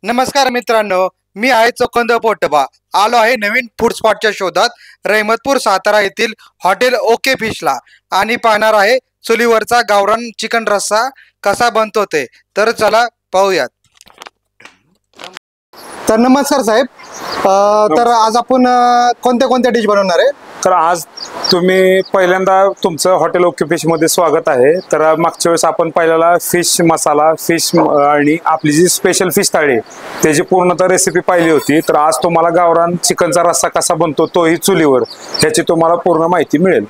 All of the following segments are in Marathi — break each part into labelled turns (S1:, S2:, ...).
S1: नमस्कार मित्रांनो, मी आहे चोखंद पोटबा. आलो आहे नवीन फूड स्पॉटच्या शोधात रहमतपूर सातारा येथील हॉटेल ओके फिशला आणि पाहणार आहे चुलीवरचा गावरान चिकन रस्सा कसा बनतो ते. तर चला पाहूयात. तर नमस्कार साहेब, तर आज आपण कोणत्या कोणत्या डिश बनवणार आहे?
S2: तर आज तुम्ही पहिल्यांदा तुमचं हॉटेल ओके फिश मध्ये स्वागत आहे. तर मागच्या वेळेस आपण पहिल्याला फिश मसाला, फिश आणि आपली जी स्पेशल फिश थाळी त्याची पूर्णतः रेसिपी पाहिली होती. तर आज तुम्हाला गावरान चिकनचा रस्सा कसा बनतो तोही चुलीवर, ह्याची तुम्हाला पूर्ण माहिती मिळेल.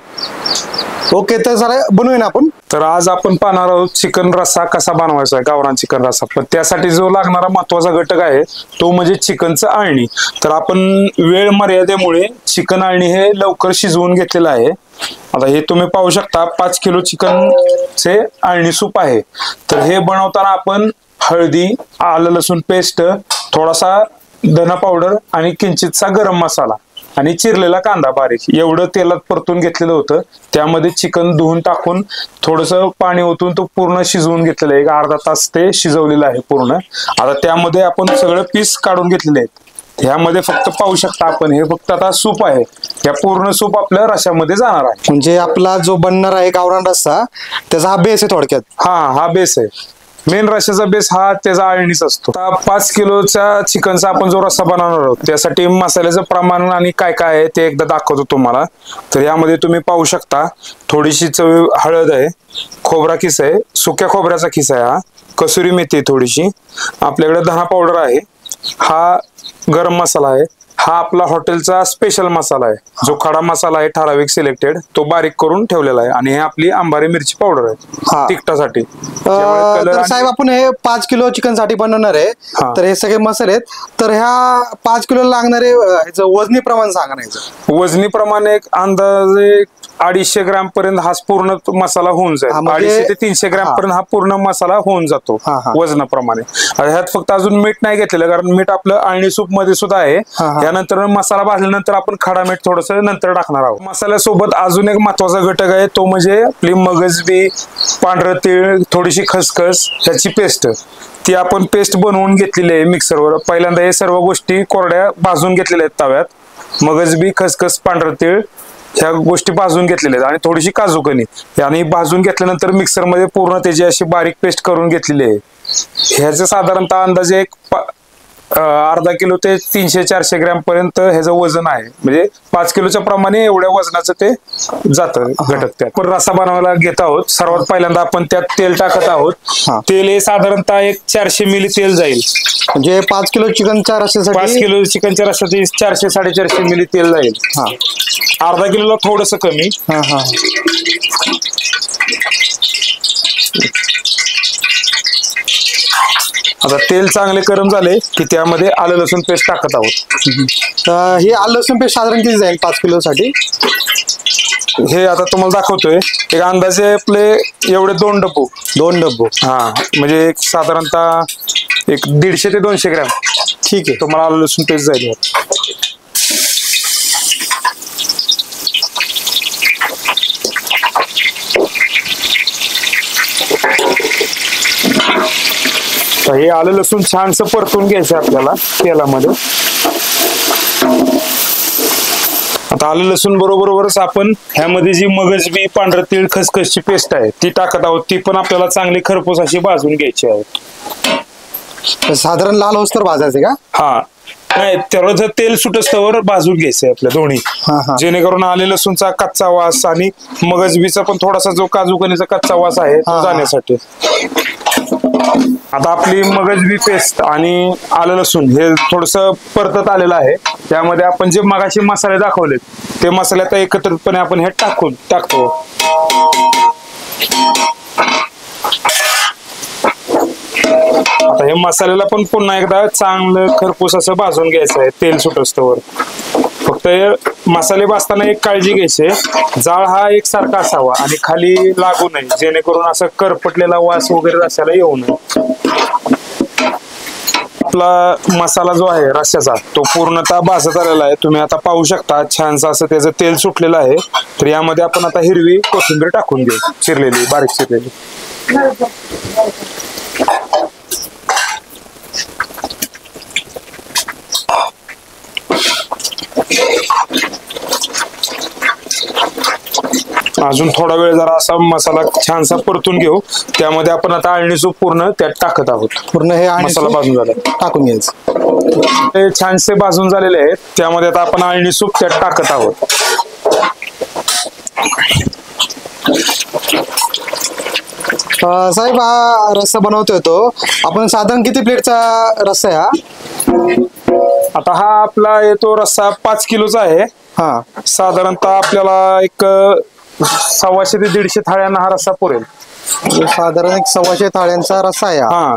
S1: ओके, तर जरा बनवूया ना आपण.
S2: तर आज आपण पाहणार आहोत चिकन रस्सा कसा बनवायचा आहे, गावरान चिकन रस्सा. पण त्यासाठी जो लागणारा महत्वाचा घटक आहे तो म्हणजे चिकनचं अळणी. तर आपण वेळ मर्यादेमुळे चिकन अळणी हे लवकर शिजवून घेतलेलं आहे. आता हे तुम्ही पाहू शकता 5 किलो चिकनचे अळणी सूप आहे. तर हे बनवताना आपण हळदी, आलं लसूण पेस्ट, थोडासा धना पावडर आणि किंचितसा गरम मसाला आणि चिरलेला कांदा बारीक एवढं तेलात परतून घेतलेलं होतं. त्यामध्ये चिकन धुवून टाकून थोडंसं पाणी ओतून तो पूर्ण शिजवून घेतलेलं आहे. 1/2 तास ते शिजवलेलं आहे पूर्ण. आता त्यामध्ये आपण सगळं पीस काढून घेतलेले आहेत. ह्यामध्ये फक्त पाहू शकता आपण, हे फक्त आता सूप आहे. या पूर्ण सूप आपल्या रश्यामध्ये जाणार आहे.
S1: म्हणजे आपला जो बनणार आहे गावरान रस्सा त्याचा हा बेस आहे थोडक्यात.
S2: हा बेस आहे. मेन रश्याचा बेस हा त्याचा अळणीच असतो. आता 5 किलोच्या चिकनचा आपण जो रस्सा बनवणार आहोत त्यासाठी मसाल्याचं प्रमाण आणि काय काय आहे ते एकदा दाखवतो तुम्हाला. तर यामध्ये तुम्ही पाहू शकता थोडीशी चव हळद आहे, खोबरा किस आहे, सुक्या खोबऱ्याचा किस आहे, हा कसुरी मेथी थोडीशी, आपल्याकडे धना पावडर आहे, हा गरम मसाला आहे, हा आपला हॉटेलचा स्पेशल मसाला आहे जो खडा मसाला आहे ठराविक सिलेक्टेड, तो बारीक करून ठेवलेला आहे. आणि हे आपली अंबारी मिरची पावडर आहे तिखटासाठी.
S1: तर साहेब आपण हे 5 किलो चिकन साठी बनवणार आहे. तर हे सगळे मसाले आहेत. तर ह्या 5 किलो लागणारे ह्याचं वजनी प्रमाण सांगा ना.
S2: वजनी प्रमाण एक अंदाजे 250 ग्रॅम पर्यंत हा पूर्ण मसाला होऊन जाईल. 250 ते 300 ग्रॅम पर्यंत हा पूर्ण मसाला होऊन जातो वजनाप्रमाणे. ह्यात फक्त अजून मीठ नाही घेतलेलं, कारण मीठ आपलं अळणी सूप मध्ये सुद्धा आहे. यानंतर मसाला भाजल्यानंतर आपण खडा मीठ थोडस नंतर टाकणार आहोत. मसाल्यासोबत अजून एक महत्वाचा घटक आहे तो म्हणजे आपली मगजबी, पांढरं तीळ, थोडीशी खसखस, ह्याची पेस्ट. ती आपण पेस्ट बनवून घेतलेली आहे मिक्सरवर. पहिल्यांदा हे सर्व गोष्टी कोरड्या भाजून घेतलेल्या आहेत तव्यात. मगजबी, खसखस, पांढरं तीळ ह्या गोष्टी भाजून घेतलेल्या आहेत आणि थोडीशी काजूकनी आणि भाजून घेतल्यानंतर मिक्सरमध्ये पूर्ण त्याची अशी बारीक पेस्ट करून घेतलेली आहे. ह्याचं साधारणतः अंदाजे एक अर्धा किलो ते 300-400 ग्रॅम पर्यंत ह्याचं वजन आहे. म्हणजे 5 किलोच्या प्रमाणे एवढ्या वजनाचं ते जातं घटक. त्यात पण रस्सा बनवायला घेत आहोत. सर्वात पहिल्यांदा आपण त्यात तेल टाकत आहोत. तेल हे साधारणतः एक 400 मिली तेल जाईल.
S1: म्हणजे 5 किलो चिकनच्या रस्स्यासाठी
S2: 5 किलो चिकनच्या रस्स्यासाठी 400-450 मिली तेल जाईल. अर्धा किलोला थोडस कमी. आता तेल चांगले गरम झाले की त्यामध्ये आलं लसूण पेस्ट टाकत आहोत.
S1: ही आलं लसूण पेस्ट साधारण किती जाईल 5 किलो साठी?
S2: हे आता तुम्हाला दाखवतोय. एक अंदाजे आपले एवढे 2 डब्बू. म्हणजे एक साधारणतः एक 150 ते 200 ग्रॅम.
S1: ठीक आहे,
S2: तुम्हाला आलं लसूण पेस्ट जाईल. हे आलं लसूण छानसं परतून घ्यायचं आपल्याला तेलामध्ये. आता आलं लसूण बरोबरच आपण ह्यामध्ये जी मगजबी, पांढरं तीळ, खसखसची पेस्ट आहे ती टाकत आहोत. ती पण आपल्याला चांगली खरपूस अशी भाजून घ्यायची आहे.
S1: साधारण लाल होस तर भाजायचे का?
S2: नाही, त्यावर तेल सुटस्तवर भाजून घ्यायचंय आपल्या दोन्ही, जेणेकरून आले लसूणचा कच्चा वास आणि मगजबीचा पण थोडासा जो काजूकनीचा कच्चा वास आहे तो जाण्यासाठी. आता आपली मगजबी पेस्ट आणि आलं लसूण हे थोडस परतत आलेलं आहे. त्यामध्ये आपण जे मगाशी मसाले दाखवले ते मसाले आता एकत्रितपणे आपण हे टाकतो. आता हे मसाल्याला पण पुन्हा एकदा चांगलं खरपूस असं भाजून घ्यायचं आहे तेल सुटस्तवर. फक्त मसाले भाजताना एक काळजी घ्यायची, जाळ हा एकसारखा असावा आणि खाली लागू नये, जेणेकरून असं करपटलेला वास वगैरे रस्स्याला येऊ नये. आपला मसाला जो आहे रस्स्याचा तो पूर्णतः भाजत आलेला आहे. तुम्ही आता पाहू शकता छानसं असं त्याचं तेल सुटलेलं आहे. तर यामध्ये आपण आता हिरवी कोथिंबीर टाकून घेऊ, चिरलेली, बारीक चिरलेली. अजून थोडा वेळ जरा असा मसाला छानसा परतून घेऊ. त्यामध्ये आपण आता अळणी सूप पूर्ण त्यात टाकत आहोत.
S1: पूर्ण हे
S2: मसाला भाजून झाला
S1: टाकून घ्यायचं.
S2: ते छानसे भाजून झालेले आहेत. त्यामध्ये आता आपण अळणी सूप त्यात टाकत आहोत.
S1: साहेब, हा रस्सा बनवतोय तो आपण साधारण किती प्लेटचा रस्सा आहे हा?
S2: आता हा आपला येतो रस्सा 5 किलोचा आहे.
S1: हा,
S2: साधारणतः आपल्याला एक 100 ते 150 थाळ्यांना हा रस्सा पुरेल.
S1: साधारण एक 100 थाळ्यांचा रस्सा आहे
S2: हा.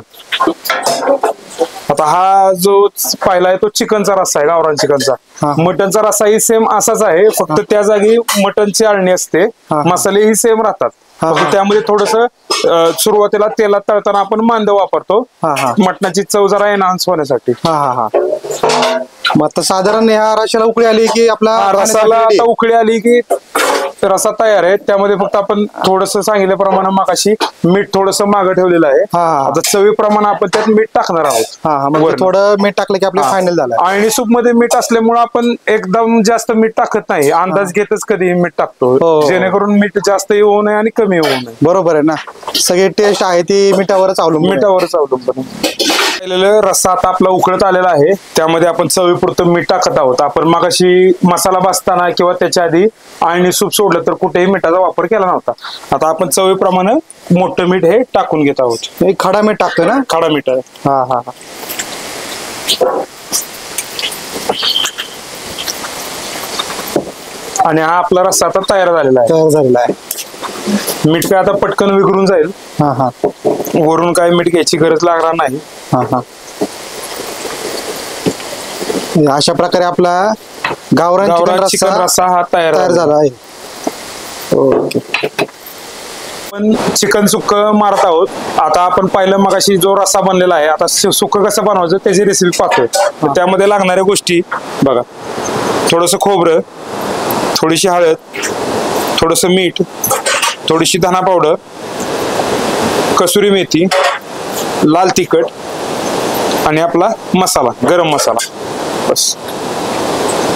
S2: आता हा जो पहिला आहे तो चिकनचा रस्सा आहे, गावरान चिकनचा. मटनचा रस्साही सेम असाच आहे, फक्त त्या जागी मटनची अळणी असते, मसाले ही सेम राहतात. त्यामध्ये थोडस सुरुवातीला तेलात तळताना आपण मांद वापरतो, मटणाची चव जरा एनहान्स होण्यासाठी.
S1: मग आता साधारण ह्या रश्याला उकळी आली की आपला
S2: रसाला आता उकळी आली की रसा तयार आहे. त्यामध्ये फक्त आपण थोडस सांगितल्याप्रमाणे मगाशी मीठ थोडस मागं ठेवलेलं आहे. आता चवीप्रमाणे आपण त्यात मीठ टाकणार आहोत.
S1: थोडं मीठ टाकलं की आपलं फायनल झालं.
S2: आणि सूप मध्ये मीठ असल्यामुळे आपण एकदम जास्त मीठ टाकत नाही, अंदाज घेतच कधी मीठ टाकतो, जेणेकरून मीठ जास्त येऊ नये आणि कमी येऊ नये.
S1: बरोबर आहे ना, सगळी टेस्ट आहे ती मिठावरच
S2: अवलंबून. रस्सा आता आपला उकळत आलेला आहे, त्यामध्ये आपण चवीपुरतं मीठ टाकत आहोत. आपण मगाशी मसाला भाजताना किंवा त्याच्या आधी अळणी सूप सोडलं तर कुठेही मिठाचा वापर केला नव्हता. आता आपण चवीप्रमाणे मोठं मीठ हे टाकून घेत आहोत.
S1: खडा मीठ टाकतोय ना?
S2: खडा मीठ आहे. आणि हा आपला रस्सा आता तयार झालेला आहे. मीठ काय आता पटकन विघरून जाईल. वरून काय मीठ घ्यायची गरज लागणार नाही.
S1: अशा प्रकारे आपला गावरान
S2: चिकन रस्सा हा तयार
S1: झाला आहे. ओके.
S2: आपण चिकन सुक्क मारत आहोत. आता आपण पाहिलं मगाशी जो रस्सा बनलेला आहे, आता सुक्क कसं बनवायचं त्याची रेसिपी पाहतोय. त्यामध्ये लागणाऱ्या गोष्टी बघा, थोडस खोबरं, थोडीशी हळद, थोडस मीठ, थोडीशी धना पावडर, कसुरी मेथी, लाल तिखट आणि आपला मसाला, गरम मसाला. बस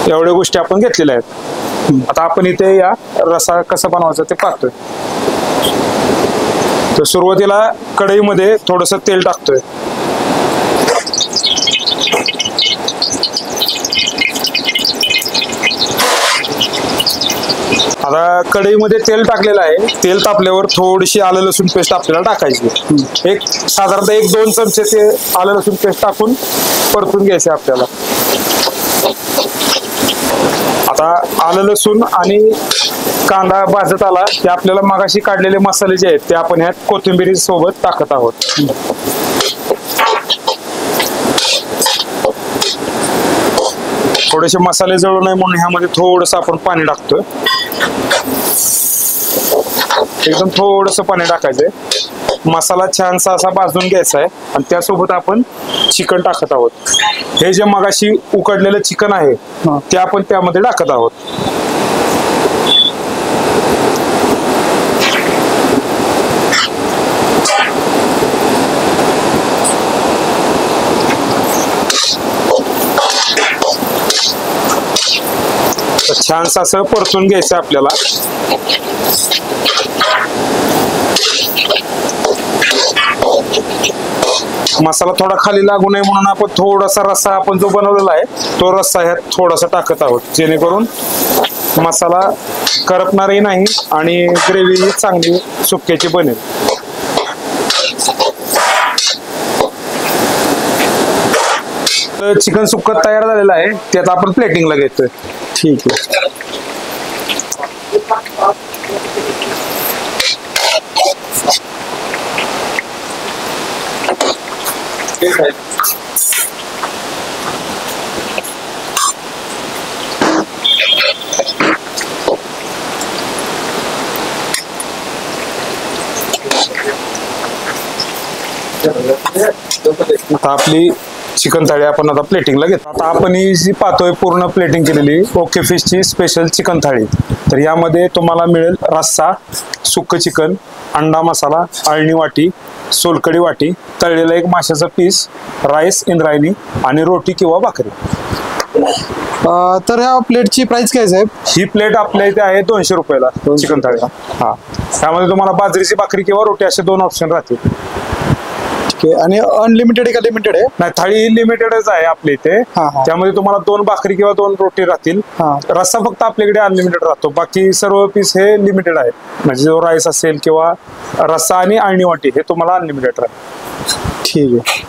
S2: एवढ्या गोष्टी आपण घेतलेल्या आहेत. आता आपण इथे या रस्सा कसा बनवायचा ते पाहतोय. तर सुरुवातीला कढईमध्ये थोडस तेल टाकतोय. आता कढईमध्ये तेल टाकलेलं आहे. तेल तापल्यावर थोडीशी आलं लसूण पेस्ट आपल्याला टाकायची. एक साधारणतः 1-2 चमचे ते आलं लसूण पेस्ट टाकून परतून घ्यायचे आपल्याला. आता आलं लसूण आणि कांदा भाजत आला की आपल्याला मगाशी काढलेले मसाले जे आहेत ते आपण ह्यात कोथिंबीरी सोबत टाकत आहोत. थोडेसे मसाले जळू नये म्हणून ह्यामध्ये थोडस आपण पाणी टाकतोय. एकदम थोडस पाणी टाकायचंय. मसाला छानसा असा भाजून घ्यायचा आहे आणि त्यासोबत आपण चिकन टाकत आहोत. हे जे मगाशी उकडलेलं चिकन आहे ते आपण त्यामध्ये टाकत आहोत. छानसं असं परतून घ्यायचं आपल्याला. मसाला थोडा खाली लागू नये म्हणून आपण थोडासा रस्सा आपण जो बनवलेला आहे तो रस्सा ह्यात थोडासा टाकत आहोत, जेणेकरून मसाला करपणारही नाही आणि ग्रेव्ही चांगली सुक्याची बनेल. चिकन सुक्क तयार झालेलं आहे, त्यात आपण प्लेटिंगला घेतोय.
S1: ठीक आहे.
S2: आता आपली चिकन थाळी आपण आता प्लेटिंगला घेतो. आता आपण ही जी पाहतोय पूर्ण प्लेटिंग केलेली ओके फिशची स्पेशल चिकन थाळी. तर यामध्ये तुम्हाला मिळेल रस्सा, सुक्क चिकन, अंडा मसाला, अळणी वाटी, सोलकडी वाटी, तळलेला एक माशाचा पीस, राईस इंद्रायणी आणि रोटी किंवा भाकरी.
S1: तर ह्या प्लेटची प्राइस काय साहेब?
S2: ही प्लेट आपल्या इथे आहे 200 रुपयाला चिकन थाळी. हा, त्यामध्ये तुम्हाला बाजरीची भाकरी किंवा रोटी असे 2 ऑप्शन राहतील.
S1: आणि अनलिमिटेड आहे का लिमिटेड आहे?
S2: नाही, थाळी ही लिमिटेडच आहे आपल्या इथे. त्यामध्ये तुम्हाला 2 भाकरी किंवा 2 रोटी राहतील. रस्सा फक्त आपल्याकडे अनलिमिटेड राहतो, बाकी सर्व पीस हे लिमिटेड आहे. म्हणजे जो राईस असेल किंवा रस्सा आणि अळणी वाटी हे तुम्हाला अनलिमिटेड राहील.
S1: ठीक आहे.